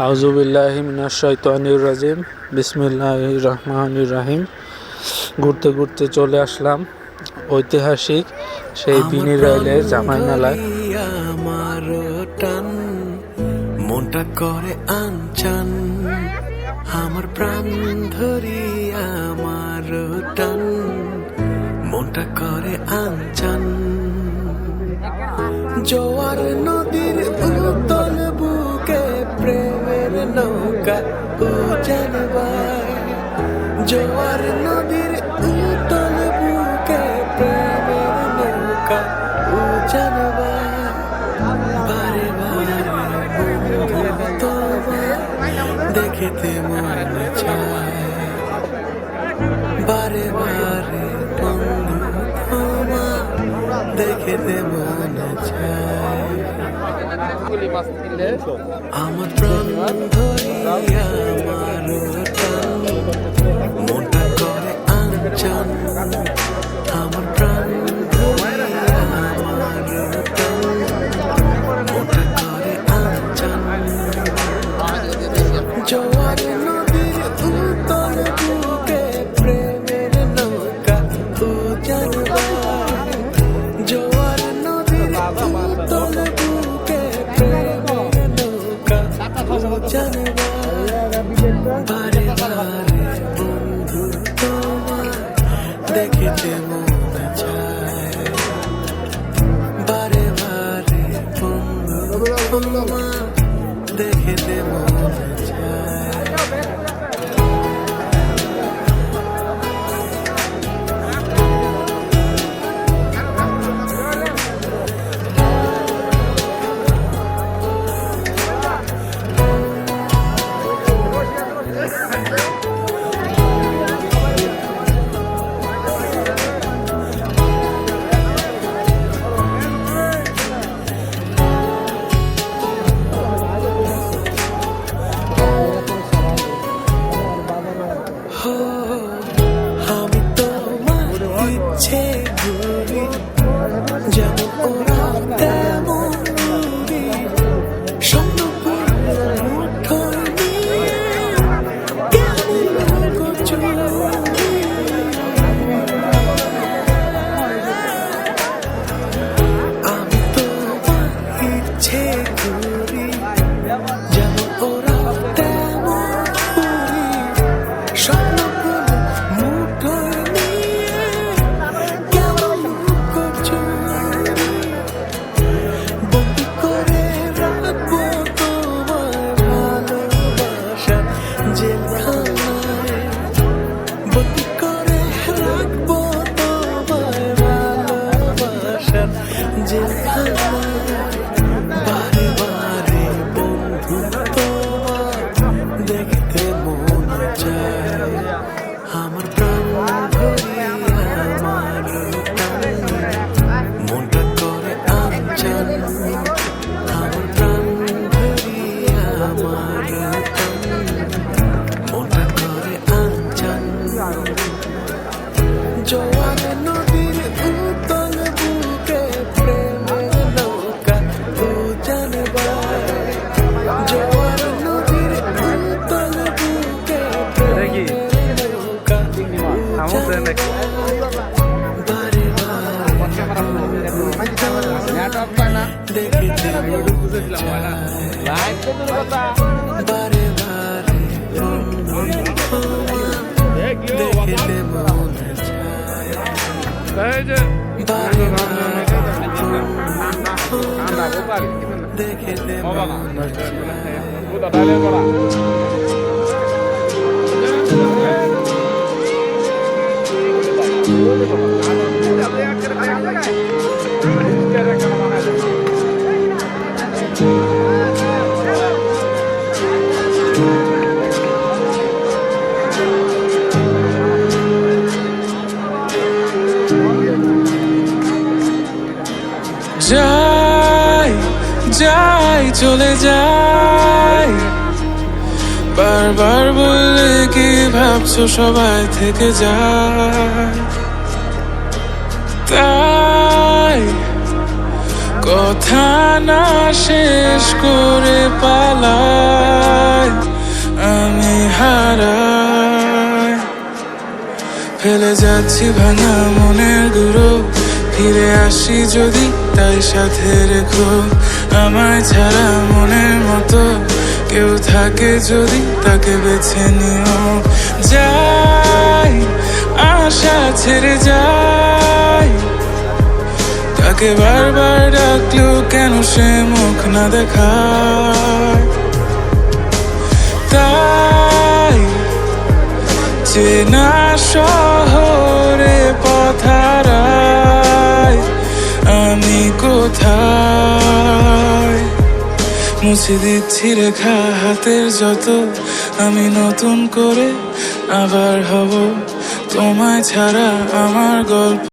আউযুবিল্লাহি মিনাশ শাইতানির রাজিম। বিসমিল্লাহির রহমানির রহিম। ঘুরতে ঘুরতে চলে আসলাম ঐতিহাসিক সেই বিনি রাইলের জামাই মেলায়। আমার টান মনটা করে আনচান, আমার প্রাণ ধরি আমার টান মনটা করে আনচান। জোয়ার নদীর উতল বুকে প্রেমের নৌকা উজানবাই, জোয়ার নদীর উতল বুকে প্রেমের নৌকা উজানবাই। বারে বারে বন্ধু তোমায় দেখিতে মন চায়, বারে বারে বন্ধু তোমায় দেখিতে মন চায়। আমার প্রাণ ধরিয়া আমার টান মনটা করে আনচান, আমার প্রাণ ধরিয়া আমার টান মনটা করে আনচান। জোয়ার নদীর উতল বুকে প্রেমের নৌকা উজানবাই, জোয়ার নদীর উতল বুকে প্রেমের নৌকা উজানবাই। বারে বারে বন্ধু তোমায় দেখিতে মন চায়, বারে বারে বন্ধু তোমায় দেখিতে মন চায়। আমি তোমার ইচ্ছে ঘুরি, যেমন ওরা তেমন ঘুরি, স্বপ্নপুর মুঠোয় নিয়ে কেমন লুকোচুরি। আমি তোমার ইচ্ছে ঘুরি, যেমন ওরা তেমন ঘুরি, স্বপ্নপুর মুঠোয় নিয়ে কেমন লুকোচুরি। বন্দি করে রাখবো তোমার ভালোবাসা জেলখানায়, বন্দি করে রাখবো তোমার ভালোবাসা জেলখানায়। বারে বারে বন্ধু তোমায় দেখতে মন চায়, আমার প্রাণ ধরিয়া আমার টান মনটা করে আনচান, আমার প্রাণ ধরিয়া আমার টান মনটা করে আনচান। জোয়ার নদীর উতল বুকে প্রেমের নৌকা উজানবাই, জোয়ার নদীর উতল বুকে প্রেমের নৌকা উজানবাই। বারে বারে দেখিতে মন চায়, বারে বারে বন্ধু তোমায় দেখিতে মন চায়, বারে বারে বন্ধু তোমায় দেখিতে মন চায়। যাই যাই চলে যাই, বারবার বললে কি ভাবছো সবাই থেকে যায়, তাই কথা না শেষ করে পালা ফেলে যাচ্ছি ভাঙা মনের গুঁড়ো, ফিরে আসি যদি তাই সাথে রেখো। আমায় ছাড়া মনের মতো কেউ থাকে যদি তাকে বেছে নিও। যাই আশা ছেড়ে যাই, তাকে বারবার ডাকলেও কেন সে মুখ না দেখায়। তাই চেনা শহরে পথ হারাই, আমি কোথায়? মুছে দিচ্ছি রেখা হাতের যত, আমি নতুন করে আবার হব। তোমায় ছাড়া আমার গল্প